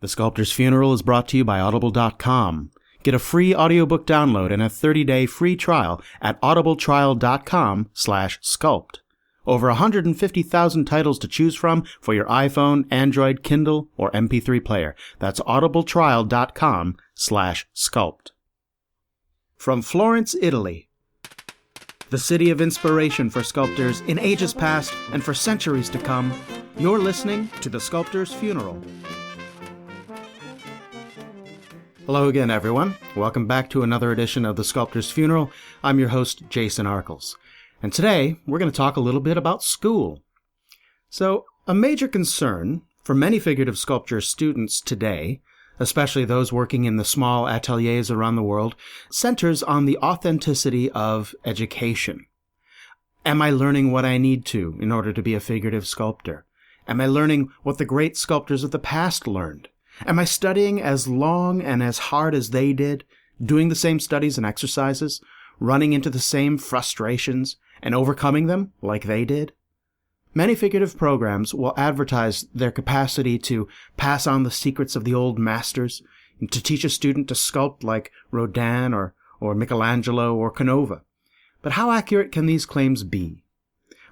The Sculptor's Funeral is brought to you by Audible.com. Get a free audiobook download and a 30-day free trial at audibletrial.com/sculpt. Over 150,000 titles to choose from for your iPhone, Android, Kindle, or MP3 player. That's audibletrial.com/sculpt. From Florence, Italy, the city of inspiration for sculptors in ages past and for centuries to come, you're listening to The Sculptor's Funeral. Hello again, everyone. Welcome back to another edition of The Sculptor's Funeral. I'm your host, Jason Arkles. And today, we're going to talk a little bit about school. So, a major concern for many figurative sculpture students today, especially those working in the small ateliers around the world, centers on the authenticity of education. Am I learning what I need to in order to be a figurative sculptor? Am I learning what the great sculptors of the past learned? Am I studying as long and as hard as they did, doing the same studies and exercises, running into the same frustrations, and overcoming them like they did? Many figurative programs will advertise their capacity to pass on the secrets of the old masters, and to teach a student to sculpt like Rodin or Michelangelo or Canova. But how accurate can these claims be?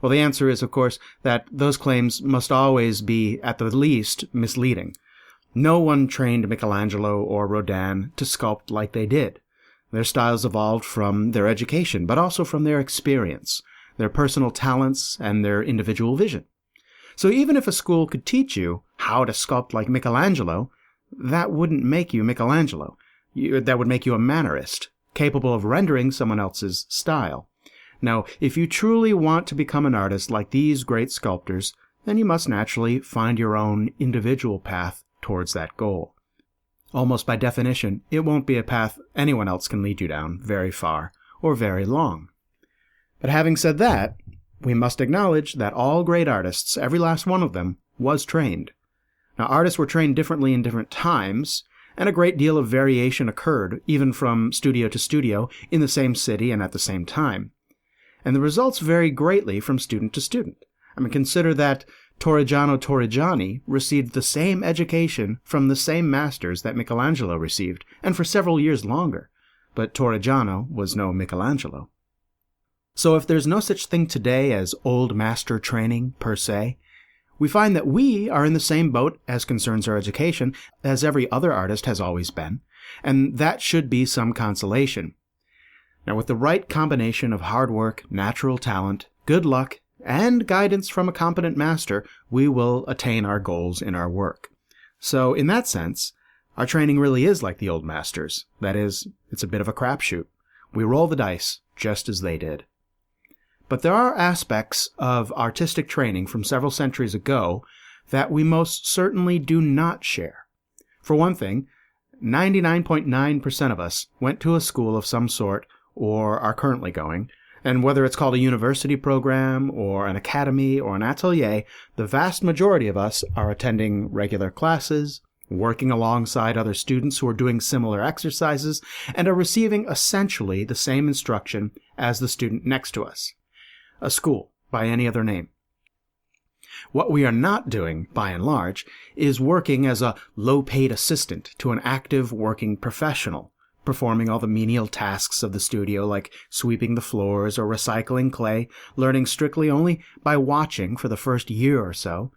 Well, the answer is, of course, that those claims must always be, at the least, misleading. No one trained Michelangelo or Rodin to sculpt like they did. Their styles evolved from their education, but also from their experience, their personal talents, and their individual vision. So even if a school could teach you how to sculpt like Michelangelo, that wouldn't make you Michelangelo. That would make you a mannerist, capable of rendering someone else's style. Now, if you truly want to become an artist like these great sculptors, then you must naturally find your own individual path towards that goal. Almost by definition, it won't be a path anyone else can lead you down very far or very long. But having said that, we must acknowledge that all great artists, every last one of them, was trained. Now, artists were trained differently in different times, and a great deal of variation occurred, even from studio to studio, in the same city and at the same time. And the results vary greatly from student to student. Consider that Torrigiano Torrigiani received the same education from the same masters that Michelangelo received, and for several years longer. But Torrigiano was no Michelangelo. So if there's no such thing today as old master training, per se, we find that we are in the same boat as concerns our education as every other artist has always been, and that should be some consolation. Now, with the right combination of hard work, natural talent, good luck, and guidance from a competent master, we will attain our goals in our work. So, in that sense, our training really is like the old masters. That is, it's a bit of a crapshoot. We roll the dice, just as they did. But there are aspects of artistic training from several centuries ago that we most certainly do not share. For one thing, 99.9% of us went to a school of some sort, or are currently going, and whether it's called a university program, or an academy, or an atelier, the vast majority of us are attending regular classes, working alongside other students who are doing similar exercises, and are receiving essentially the same instruction as the student next to us. A school, by any other name. What we are not doing, by and large, is working as a low-paid assistant to an active working professional, performing all the menial tasks of the studio like sweeping the floors or recycling clay, learning strictly only by watching for the first year or so,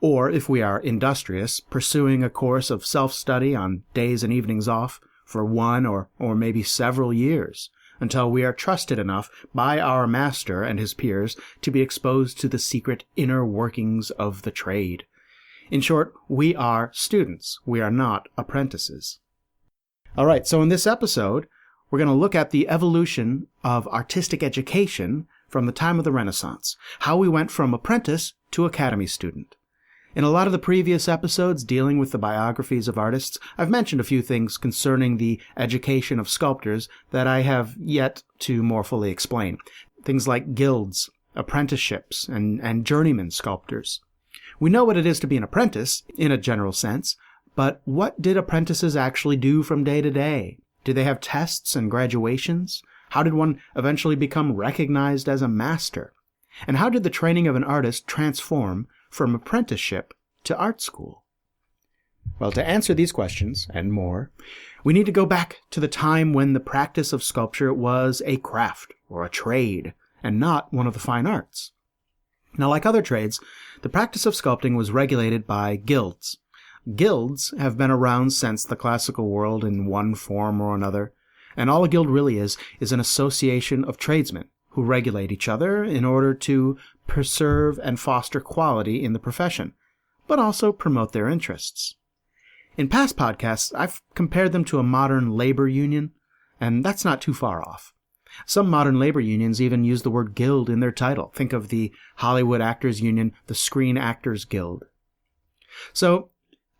or, if we are industrious, pursuing a course of self-study on days and evenings off for 1 or maybe several years, until we are trusted enough by our master and his peers to be exposed to the secret inner workings of the trade. In short, we are students. We are not apprentices. All right, so in this episode, we're going to look at the evolution of artistic education from the time of the Renaissance, how we went from apprentice to academy student. In a lot of the previous episodes dealing with the biographies of artists, I've mentioned a few things concerning the education of sculptors that I have yet to more fully explain. Things like guilds, apprenticeships, and journeymen sculptors. We know what it is to be an apprentice, in a general sense, but what did apprentices actually do from day to day? Did they have tests and graduations? How did one eventually become recognized as a master? And how did the training of an artist transform from apprenticeship to art school? Well, to answer these questions, and more, we need to go back to the time when the practice of sculpture was a craft or a trade, and not one of the fine arts. Now, like other trades, the practice of sculpting was regulated by guilds. Guilds have been around since the classical world in one form or another, and all a guild really is an association of tradesmen who regulate each other in order to preserve and foster quality in the profession, but also promote their interests. In past podcasts, I've compared them to a modern labor union, and that's not too far off. Some modern labor unions even use the word guild in their title. Think of the Hollywood Actors Union, the Screen Actors Guild. So,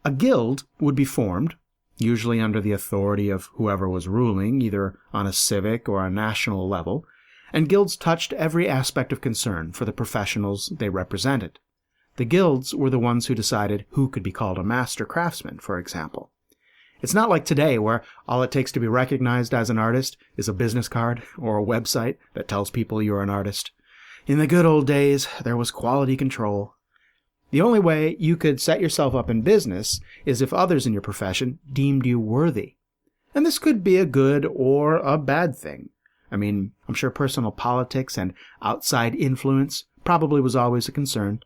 a guild would be formed, usually under the authority of whoever was ruling, either on a civic or a national level, and guilds touched every aspect of concern for the professionals they represented. The guilds were the ones who decided who could be called a master craftsman, for example. It's not like today where all it takes to be recognized as an artist is a business card or a website that tells people you're an artist. In the good old days, there was quality control. The only way you could set yourself up in business is if others in your profession deemed you worthy. And this could be a good or a bad thing. I mean, I'm sure personal politics and outside influence probably was always a concern.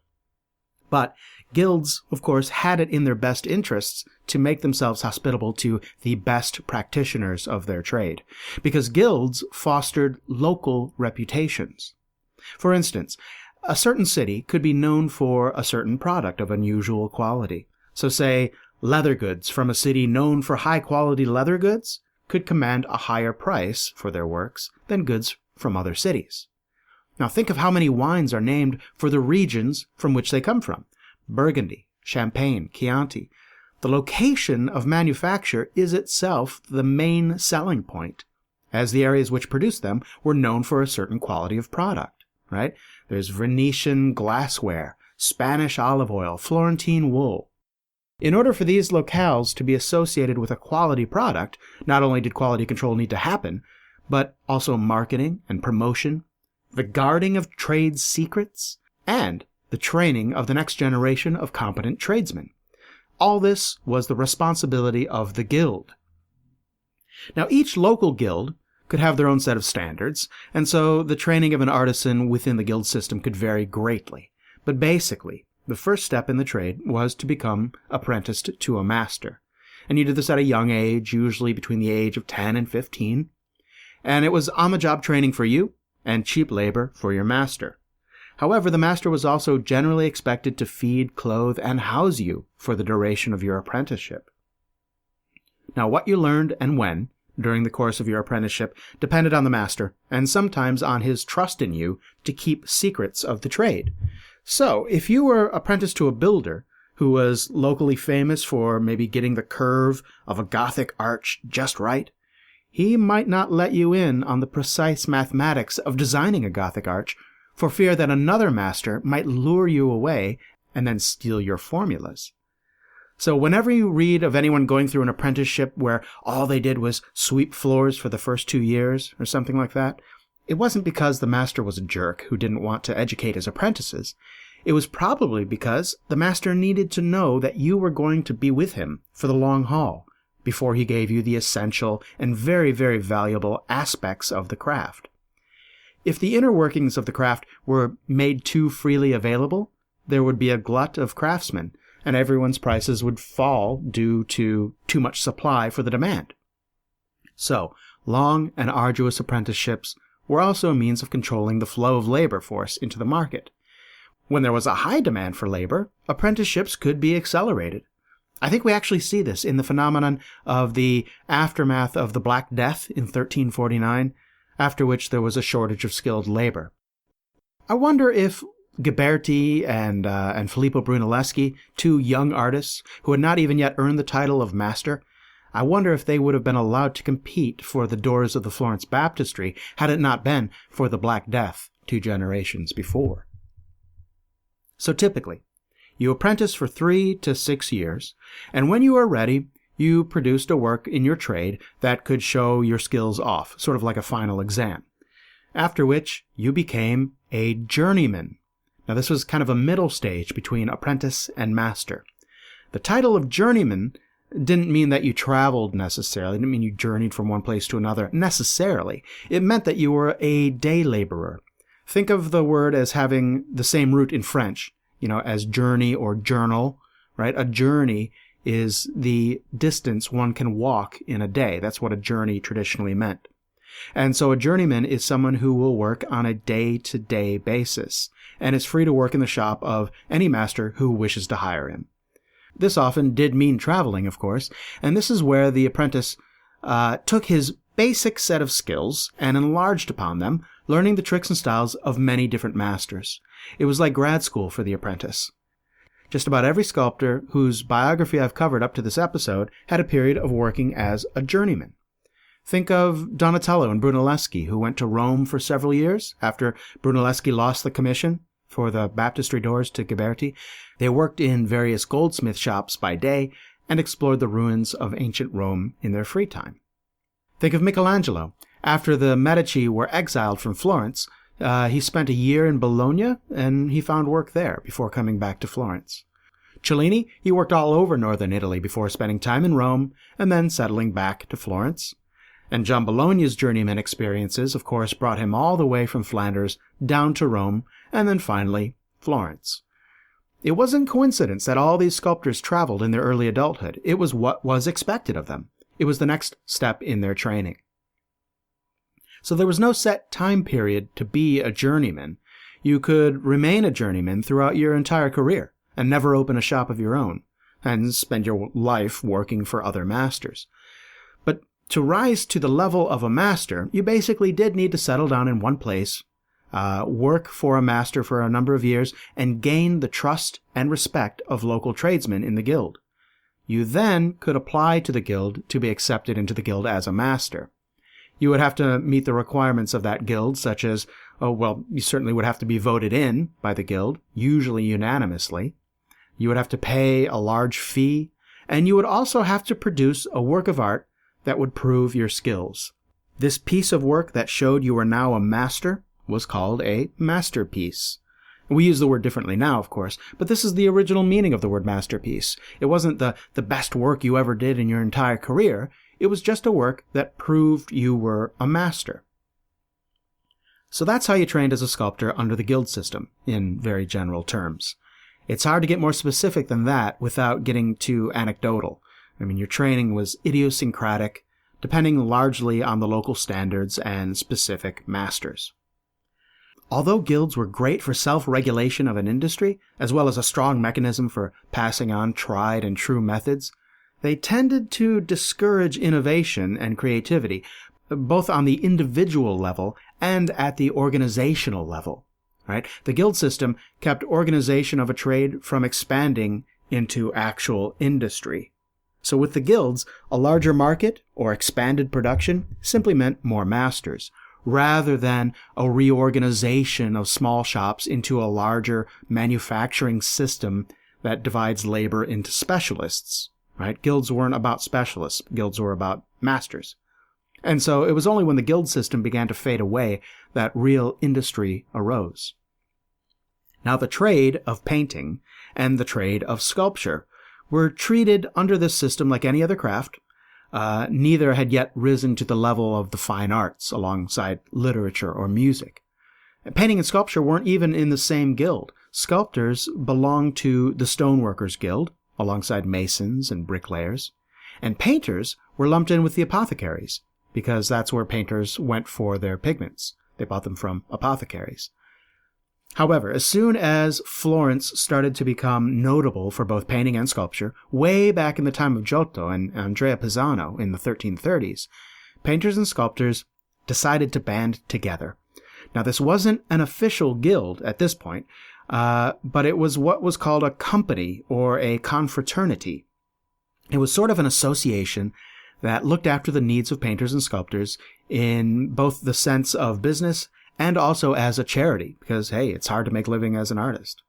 But guilds, of course, had it in their best interests to make themselves hospitable to the best practitioners of their trade, because guilds fostered local reputations. For instance, a certain city could be known for a certain product of unusual quality. So say, leather goods from a city known for high-quality leather goods could command a higher price for their works than goods from other cities. Now think of how many wines are named for the regions from which they come from. Burgundy, Champagne, Chianti. The location of manufacture is itself the main selling point, as the areas which produce them were known for a certain quality of product, right? There's Venetian glassware, Spanish olive oil, Florentine wool. In order for these locales to be associated with a quality product, not only did quality control need to happen, but also marketing and promotion, the guarding of trade secrets, and the training of the next generation of competent tradesmen. All this was the responsibility of the guild. Now, each local guild could have their own set of standards, and so the training of an artisan within the guild system could vary greatly. But basically, the first step in the trade was to become apprenticed to a master. And you did this at a young age, usually between the age of 10 and 15. And it was on-the-job training for you, and cheap labor for your master. However, the master was also generally expected to feed, clothe, and house you for the duration of your apprenticeship. Now, what you learned and when during the course of your apprenticeship depended on the master, and sometimes on his trust in you to keep secrets of the trade. So, if you were apprenticed to a builder who was locally famous for maybe getting the curve of a Gothic arch just right, he might not let you in on the precise mathematics of designing a Gothic arch for fear that another master might lure you away and then steal your formulas. So whenever you read of anyone going through an apprenticeship where all they did was sweep floors for the first 2 years or something like that, it wasn't because the master was a jerk who didn't want to educate his apprentices. It was probably because the master needed to know that you were going to be with him for the long haul before he gave you the essential and very, very valuable aspects of the craft. If the inner workings of the craft were made too freely available, there would be a glut of craftsmen, and everyone's prices would fall due to too much supply for the demand. So, long and arduous apprenticeships were also a means of controlling the flow of labor force into the market. When there was a high demand for labor, apprenticeships could be accelerated. I think we actually see this in the phenomenon of the aftermath of the Black Death in 1349, after which there was a shortage of skilled labor. I wonder if Ghiberti and Filippo Brunelleschi, two young artists who had not even yet earned the title of master, I wonder if they would have been allowed to compete for the doors of the Florence Baptistry had it not been for the Black Death 2 generations before. So typically, you apprentice for 3 to 6 years, and when you are ready, you produced a work in your trade that could show your skills off, sort of like a final exam. After which, you became a journeyman. Now, this was kind of a middle stage between apprentice and master. The title of journeyman didn't mean that you traveled necessarily. It didn't mean you journeyed from one place to another necessarily. It meant that you were a day laborer. Think of the word as having the same root in French, as journey or journal, right? A journey is the distance one can walk in a day. That's what a journey traditionally meant. And so a journeyman is someone who will work on a day-to-day basis and is free to work in the shop of any master who wishes to hire him. This often did mean traveling, of course, and this is where the apprentice took his basic set of skills and enlarged upon them, learning the tricks and styles of many different masters. It was like grad school for the apprentice. Just about every sculptor whose biography I've covered up to this episode had a period of working as a journeyman. Think of Donatello and Brunelleschi, who went to Rome for several years after Brunelleschi lost the commission for the baptistry doors to Ghiberti. They worked in various goldsmith shops by day and explored the ruins of ancient Rome in their free time. Think of Michelangelo. After the Medici were exiled from Florence, he spent a year in Bologna, and he found work there before coming back to Florence. Cellini, he worked all over northern Italy before spending time in Rome and then settling back to Florence. And John Bologna's journeyman experiences, of course, brought him all the way from Flanders down to Rome, and then finally Florence. It wasn't coincidence that all these sculptors traveled in their early adulthood. It was what was expected of them. It was the next step in their training. So there was no set time period to be a journeyman. You could remain a journeyman throughout your entire career and never open a shop of your own and spend your life working for other masters. But to rise to the level of a master, you basically did need to settle down in one place, work for a master for a number of years, and gain the trust and respect of local tradesmen in the guild. You then could apply to the guild to be accepted into the guild as a master. You would have to meet the requirements of that guild, such as, you certainly would have to be voted in by the guild, usually unanimously. You would have to pay a large fee, and you would also have to produce a work of art that would prove your skills. This piece of work that showed you were now a master was called a masterpiece. We use the word differently now, of course, but this is the original meaning of the word masterpiece. It wasn't the best work you ever did in your entire career. It was just a work that proved you were a master. So that's how you trained as a sculptor under the guild system, in very general terms. It's hard to get more specific than that without getting too anecdotal. Your training was idiosyncratic, depending largely on the local standards and specific masters. Although guilds were great for self-regulation of an industry, as well as a strong mechanism for passing on tried and true methods, they tended to discourage innovation and creativity, both on the individual level and at the organizational level. Right? The guild system kept organization of a trade from expanding into actual industry. So with the guilds, a larger market or expanded production simply meant more masters, rather than a reorganization of small shops into a larger manufacturing system that divides labor into specialists. Right? Guilds weren't about specialists. Guilds were about masters. And so it was only when the guild system began to fade away that real industry arose. Now the trade of painting and the trade of sculpture were treated under this system like any other craft. Neither had yet risen to the level of the fine arts alongside literature or music. Painting and sculpture weren't even in the same guild. Sculptors belonged to the stoneworkers' guild, alongside masons and bricklayers, and painters were lumped in with the apothecaries, because that's where painters went for their pigments. They bought them from apothecaries. However, as soon as Florence started to become notable for both painting and sculpture, way back in the time of Giotto and Andrea Pisano in the 1330s, painters and sculptors decided to band together. Now, this wasn't an official guild at this point, but it was what was called a company or a confraternity. It was sort of an association that looked after the needs of painters and sculptors in both the sense of business and also as a charity, because, hey, it's hard to make a living as an artist.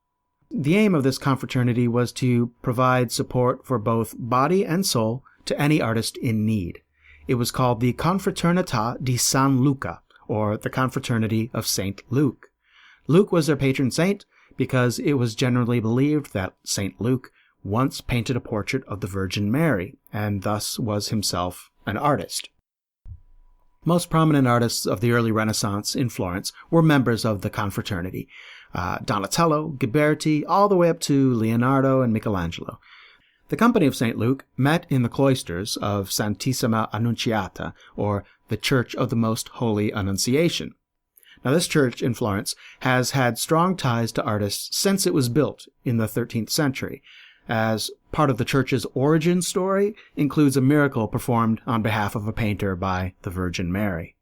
The aim of this confraternity was to provide support for both body and soul to any artist in need. It was called the Confraternita di San Luca, or the Confraternity of St. Luke. Luke was their patron saint because it was generally believed that St. Luke once painted a portrait of the Virgin Mary, and thus was himself an artist. Most prominent artists of the early Renaissance in Florence were members of the confraternity. Donatello, Ghiberti, all the way up to Leonardo and Michelangelo. The Company of St. Luke met in the cloisters of Santissima Annunziata, or the Church of the Most Holy Annunciation. Now, this church in Florence has had strong ties to artists since it was built in the 13th century, as part of the church's origin story includes a miracle performed on behalf of a painter by the Virgin Mary.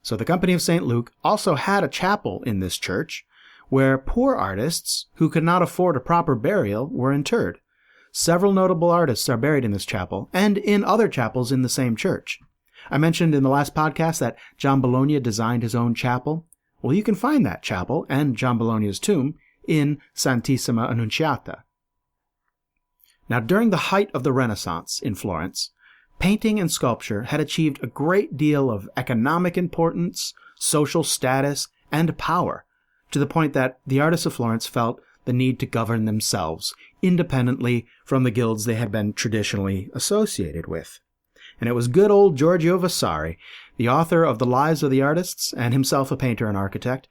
So the Company of St. Luke also had a chapel in this church, where poor artists who could not afford a proper burial were interred. Several notable artists are buried in this chapel, and in other chapels in the same church. I mentioned in the last podcast that John Bologna designed his own chapel. Well, you can find that chapel and John Bologna's tomb in Santissima Annunziata. Now, during the height of the Renaissance in Florence, painting and sculpture had achieved a great deal of economic importance, social status, and power, to the point that the artists of Florence felt the need to govern themselves, independently from the guilds they had been traditionally associated with. And it was good old Giorgio Vasari, the author of The Lives of the Artists, and himself a painter and architect,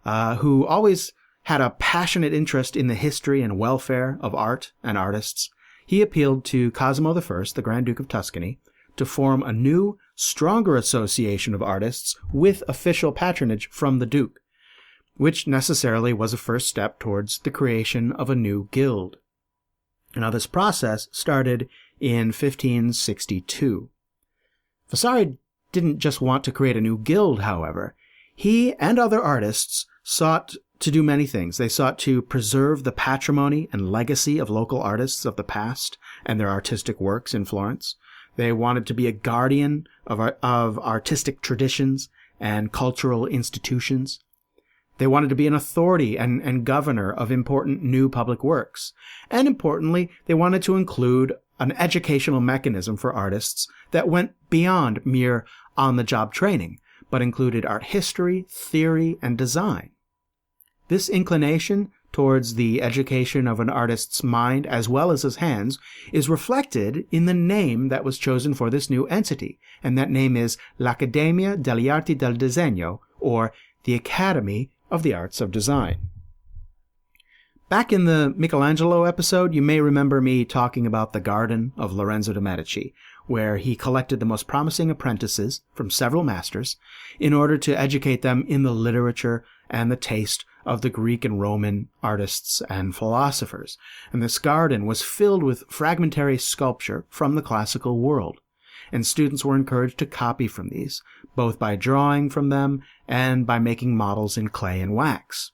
who always had a passionate interest in the history and welfare of art and artists. He appealed to Cosimo I, the Grand Duke of Tuscany, to form a new, stronger association of artists with official patronage from the Duke, which necessarily was a first step towards the creation of a new guild. Now, this process started in 1562. Vasari didn't just want to create a new guild, however. He and other artists sought to do many things. They sought to preserve the patrimony and legacy of local artists of the past and their artistic works in Florence. They wanted to be a guardian of artistic traditions and cultural institutions. They wanted to be an authority and governor of important new public works. And importantly, they wanted to include an educational mechanism for artists that went beyond mere on-the-job training, but included art history, theory, and design. This inclination towards the education of an artist's mind as well as his hands is reflected in the name that was chosen for this new entity, and that name is l'Accademia delle Arti del Disegno, or the Academy of the Arts of Design. Back in the Michelangelo episode, you may remember me talking about the garden of Lorenzo de' Medici, where he collected the most promising apprentices from several masters in order to educate them in the literature and the taste of the Greek and Roman artists and philosophers. And this garden was filled with fragmentary sculpture from the classical world, and students were encouraged to copy from these, both by drawing from them and by making models in clay and wax.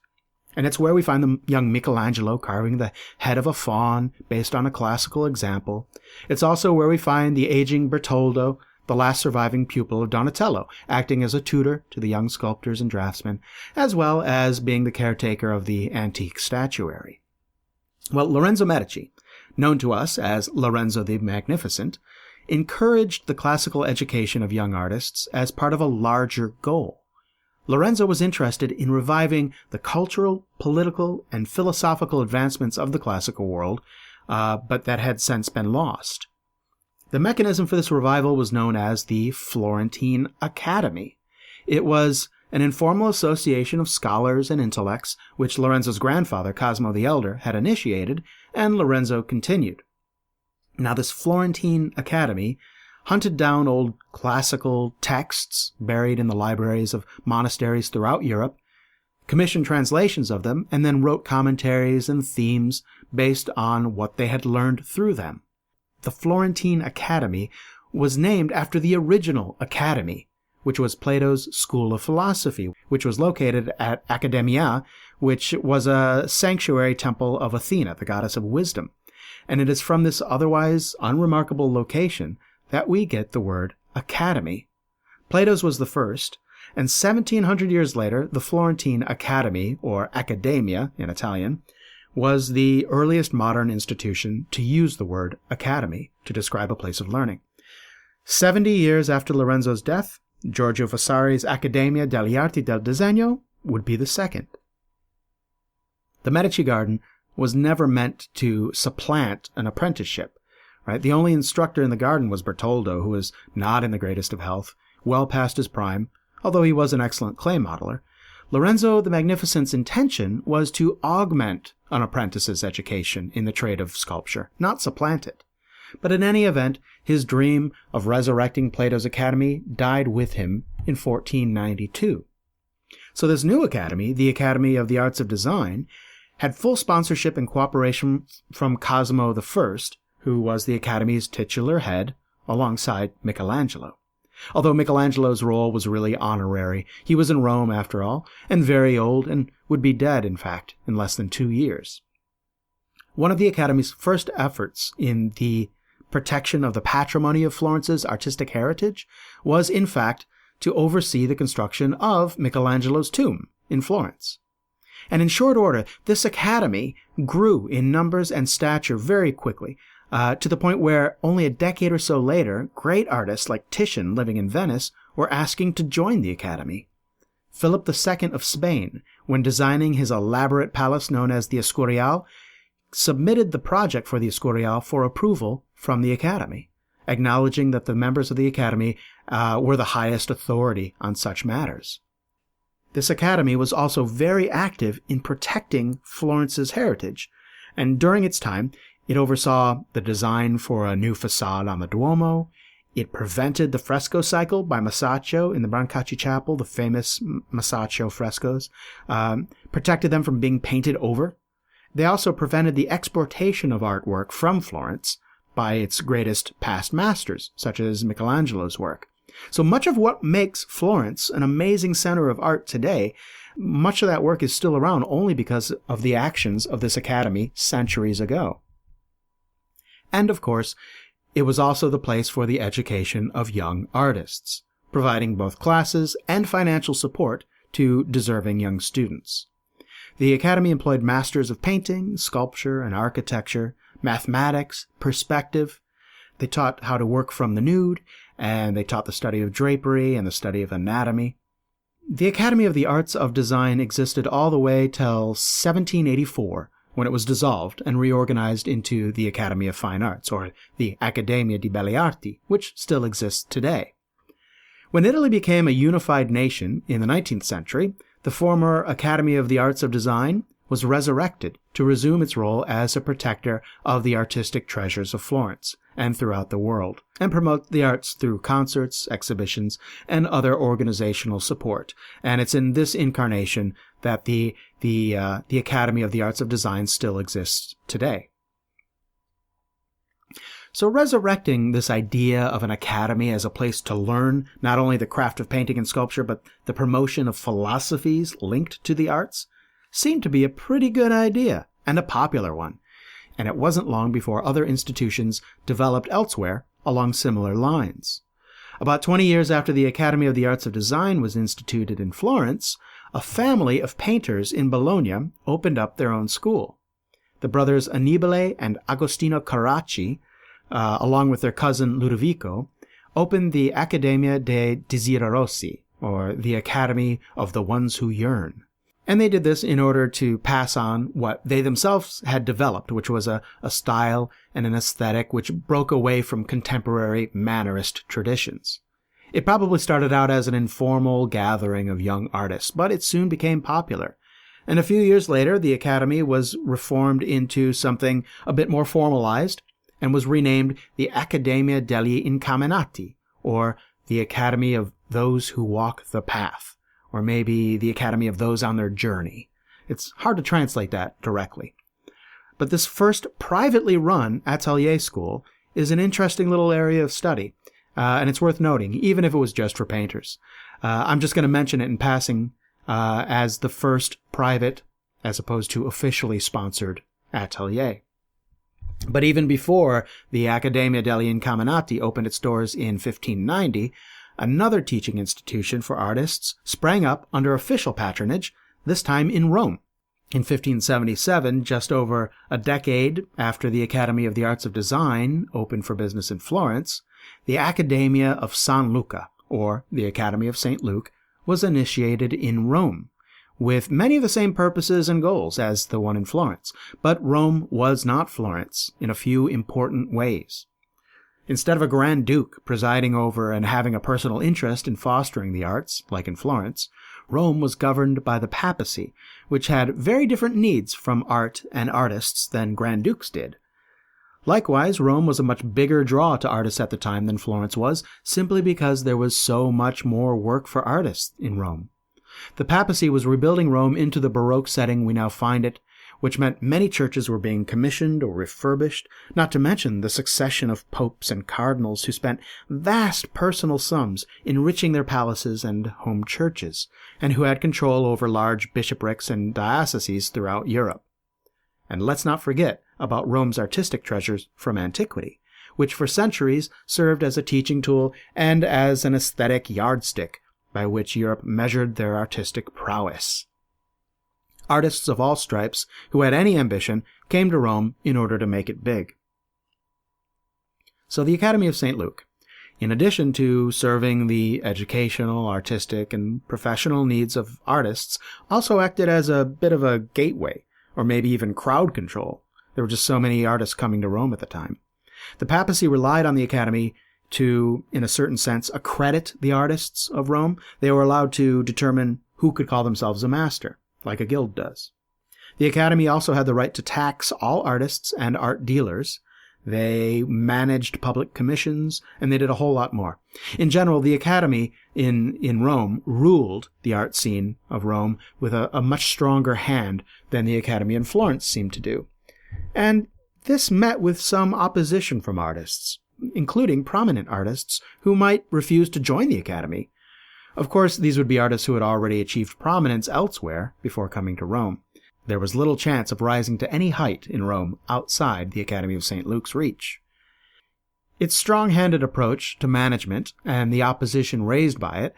And it's where we find the young Michelangelo carving the head of a faun based on a classical example. It's also where we find the aging Bertoldo, the last surviving pupil of Donatello, acting as a tutor to the young sculptors and draftsmen, as well as being the caretaker of the antique statuary. Well, Lorenzo Medici, known to us as Lorenzo the Magnificent, encouraged the classical education of young artists as part of a larger goal. Lorenzo was interested in reviving the cultural, political, and philosophical advancements of the classical world, but that had since been lost. The mechanism for this revival was known as the Florentine Academy. It was an informal association of scholars and intellects, which Lorenzo's grandfather, Cosimo the Elder, had initiated, and Lorenzo continued. Now, this Florentine Academy hunted down old classical texts buried in the libraries of monasteries throughout Europe, commissioned translations of them, and then wrote commentaries and themes based on what they had learned through them. The Florentine Academy was named after the original academy, which was Plato's school of philosophy, which was located at Academia, which was a sanctuary temple of Athena, the goddess of wisdom. And it is from this otherwise unremarkable location that we get the word academy. Plato's was the first, and 1700 years later, the Florentine Academy, or Accademia in Italian, was the earliest modern institution to use the word academy to describe a place of learning. 70 years after Lorenzo's death, Giorgio Vasari's Accademia delle Arti del Disegno would be the second. The Medici Garden was never meant to supplant an apprenticeship. Right? The only instructor in the garden was Bertoldo, who was not in the greatest of health, well past his prime, although he was an excellent clay modeler. Lorenzo the Magnificent's intention was to augment an apprentice's education in the trade of sculpture, not supplant it. But in any event, his dream of resurrecting Plato's academy died with him in 1492. So this new academy, the Academy of the Arts of Design, had full sponsorship and cooperation from Cosimo I, who was the academy's titular head, alongside Michelangelo. Although Michelangelo's role was really honorary, he was in Rome after all, and very old, and would be dead, in fact, in less than 2 years. One of the Academy's first efforts in the protection of the patrimony of Florence's artistic heritage was, in fact, to oversee the construction of Michelangelo's tomb in Florence. And in short order, this academy grew in numbers and stature very quickly, to the point where only a decade or so later, great artists like Titian living in Venice were asking to join the academy. Philip II of Spain, when designing his elaborate palace known as the Escorial, submitted the project for the Escorial for approval from the academy, acknowledging that the members of the academy were the highest authority on such matters. This academy was also very active in protecting Florence's heritage, and during its time, it oversaw the design for a new facade on the Duomo. It prevented the fresco cycle by Masaccio in the Brancacci Chapel, the famous Masaccio frescoes, protected them from being painted over. They also prevented the exportation of artwork from Florence by its greatest past masters, such as Michelangelo's work. So much of what makes Florence an amazing center of art today, much of that work is still around only because of the actions of this academy centuries ago. And of course, it was also the place for the education of young artists, providing both classes and financial support to deserving young students. The academy employed masters of painting, sculpture, and architecture, mathematics, perspective. They taught how to work from the nude, and they taught the study of drapery and the study of anatomy. The Academy of the Arts of Design existed all the way till 1784, when it was dissolved and reorganized into the Academy of Fine Arts, or the Accademia di Belle Arti, which still exists today. When Italy became a unified nation in the 19th century, the former Academy of the Arts of Design was resurrected to resume its role as a protector of the artistic treasures of Florence and throughout the world, and promote the arts through concerts, exhibitions, and other organizational support. And it's in this incarnation that the Academy of the Arts of Design still exists today. So resurrecting this idea of an academy as a place to learn not only the craft of painting and sculpture, but the promotion of philosophies linked to the arts, seemed to be a pretty good idea, and a popular one. And it wasn't long before other institutions developed elsewhere along similar lines. About 20 years after the Academy of the Arts of Design was instituted in Florence, a family of painters in Bologna opened up their own school. The brothers Annibale and Agostino Carracci, along with their cousin Ludovico, opened the Accademia dei Desiderosi, or the Academy of the Ones Who Yearn. And they did this in order to pass on what they themselves had developed, which was a style and an aesthetic which broke away from contemporary Mannerist traditions. It probably started out as an informal gathering of young artists, but it soon became popular. And a few years later, the Academy was reformed into something a bit more formalized and was renamed the Accademia degli Incamminati, or the Academy of Those Who Walk the Path, or maybe the Academy of Those on Their Journey. It's hard to translate that directly. But this first privately run atelier school is an interesting little area of study, and it's worth noting, even if it was just for painters. I'm just going to mention it in passing as the first private, as opposed to officially sponsored, atelier. But even before the Accademia degli Incamminati opened its doors in 1590, another teaching institution for artists sprang up under official patronage, this time in Rome. In 1577, just over a decade after the Academy of the Arts of Design opened for business in Florence, the Accademia of San Luca, or the Academy of St. Luke, was initiated in Rome, with many of the same purposes and goals as the one in Florence. But Rome was not Florence in a few important ways. Instead of a Grand Duke presiding over and having a personal interest in fostering the arts, like in Florence, Rome was governed by the papacy, which had very different needs from art and artists than Grand Dukes did. Likewise, Rome was a much bigger draw to artists at the time than Florence was, simply because there was so much more work for artists in Rome. The papacy was rebuilding Rome into the Baroque setting we now find it, which meant many churches were being commissioned or refurbished, not to mention the succession of popes and cardinals who spent vast personal sums enriching their palaces and home churches, and who had control over large bishoprics and dioceses throughout Europe. And let's not forget about Rome's artistic treasures from antiquity, which for centuries served as a teaching tool and as an aesthetic yardstick by which Europe measured their artistic prowess. Artists of all stripes who had any ambition came to Rome in order to make it big. So the Academy of St. Luke, in addition to serving the educational, artistic, and professional needs of artists, also acted as a bit of a gateway, or maybe even crowd control. There were just so many artists coming to Rome at the time. The papacy relied on the Academy to, in a certain sense, accredit the artists of Rome. They were allowed to determine who could call themselves a master, like a guild does. The Academy also had the right to tax all artists and art dealers. They managed public commissions, and they did a whole lot more. In general, the Academy in Rome ruled the art scene of Rome with a much stronger hand than the Academy in Florence seemed to do. And this met with some opposition from artists, including prominent artists who might refuse to join the Academy. Of course, these would be artists who had already achieved prominence elsewhere before coming to Rome. There was little chance of rising to any height in Rome outside the Academy of St. Luke's reach. Its strong-handed approach to management and the opposition raised by it,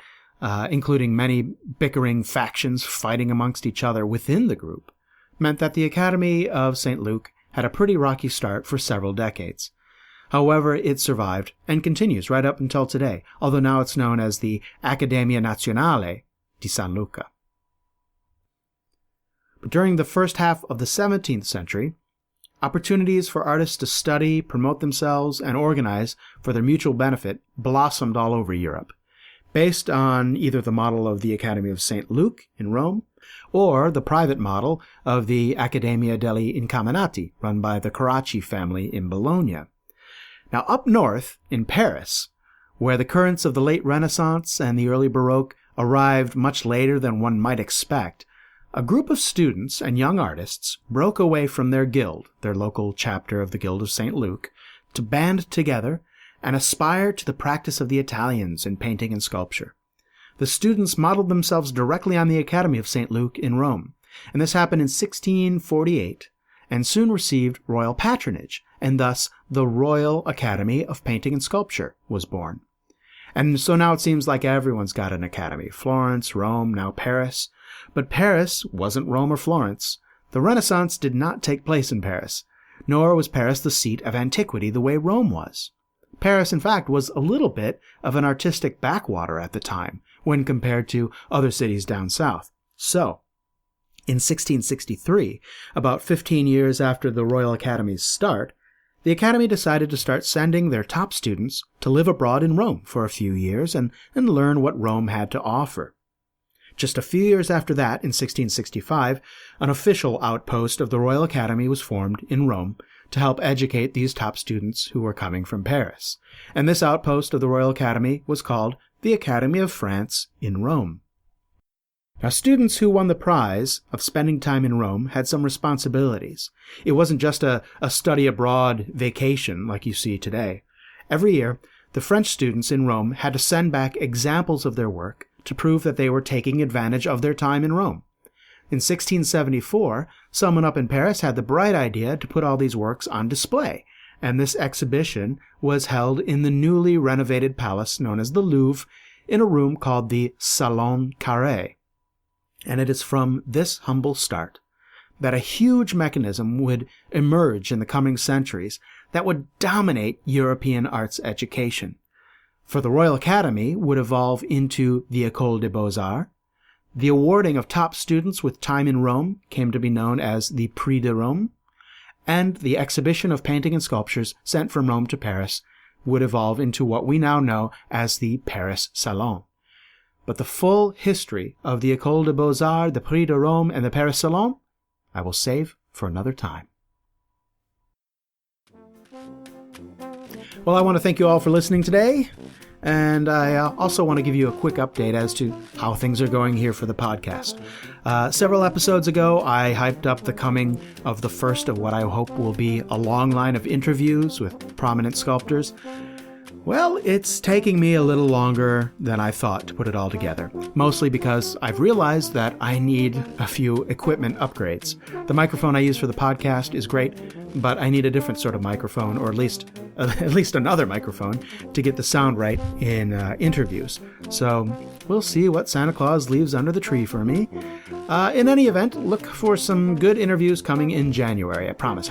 including many bickering factions fighting amongst each other within the group, meant that the Academy of St. Luke had a pretty rocky start for several decades. However, it survived and continues right up until today, although now it's known as the Accademia Nazionale di San Luca. But during the first half of the 17th century, opportunities for artists to study, promote themselves, and organize for their mutual benefit blossomed all over Europe, based on either the model of the Academy of St. Luke in Rome or the private model of the Accademia degli Incaminati, run by the Carracci family in Bologna. Now, up north, in Paris, where the currents of the late Renaissance and the early Baroque arrived much later than one might expect, a group of students and young artists broke away from their guild, their local chapter of the Guild of St. Luke, to band together and aspire to the practice of the Italians in painting and sculpture. The students modeled themselves directly on the Academy of St. Luke in Rome, and this happened in 1648, and soon received royal patronage, and thus the Royal Academy of Painting and Sculpture was born. And so now it seems like everyone's got an academy. Florence, Rome, now Paris. But Paris wasn't Rome or Florence. The Renaissance did not take place in Paris, nor was Paris the seat of antiquity the way Rome was. Paris, in fact, was a little bit of an artistic backwater at the time, when compared to other cities down south. So, in 1663, about 15 years after the Royal Academy's start, the Academy decided to start sending their top students to live abroad in Rome for a few years and learn what Rome had to offer. Just a few years after that, in 1665, an official outpost of the Royal Academy was formed in Rome to help educate these top students who were coming from Paris. And this outpost of the Royal Academy was called the Academy of France in Rome. Now, students who won the prize of spending time in Rome had some responsibilities. It wasn't just a study abroad vacation like you see today. Every year, the French students in Rome had to send back examples of their work to prove that they were taking advantage of their time in Rome. In 1674, someone up in Paris had the bright idea to put all these works on display, and this exhibition was held in the newly renovated palace known as the Louvre in a room called the Salon Carré. And it is from this humble start that a huge mechanism would emerge in the coming centuries that would dominate European arts education. For the Royal Academy would evolve into the École des Beaux-Arts, The awarding of top students with time in Rome came to be known as the Prix de Rome, and the exhibition of painting and sculptures sent from Rome to Paris would evolve into what we now know as the Paris Salon. But the full history of the École des Beaux-Arts, the Prix de Rome, and the Paris Salon, I will save for another time. Well, I want to thank you all for listening today, and I also want to give you a quick update as to how things are going here for the podcast. Several episodes ago, I hyped up the coming of the first of what I hope will be a long line of interviews with prominent sculptors. Well, it's taking me a little longer than I thought to put it all together, mostly because I've realized that I need a few equipment upgrades. The microphone I use for the podcast is great, but I need a different sort of microphone, or at least another microphone, to get the sound right in interviews. So we'll see what Santa Claus leaves under the tree for me. In any event, look for some good interviews coming in January. I promise.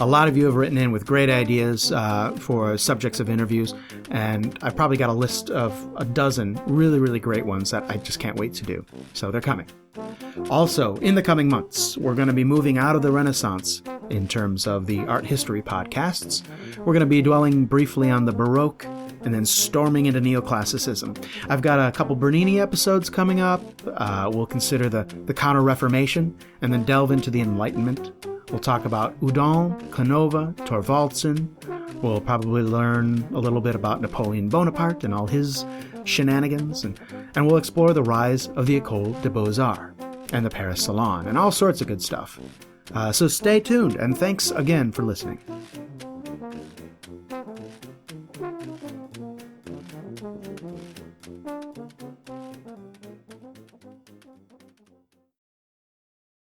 A lot of you have written in with great ideas for subjects of interviews, and I've probably got a list of a dozen really, really great ones that I just can't wait to do. So they're coming. Also, in the coming months, we're going to be moving out of the Renaissance in terms of the art history podcasts. We're going to be dwelling briefly on the Baroque and then storming into neoclassicism. I've got a couple Bernini episodes coming up. We'll consider the Counter-Reformation and then delve into the Enlightenment. We'll talk about Houdon, Canova, Thorvaldsen. We'll probably learn a little bit about Napoleon Bonaparte and all his shenanigans. And we'll explore the rise of the École des Beaux-Arts and the Paris Salon and all sorts of good stuff. So stay tuned, and thanks again for listening.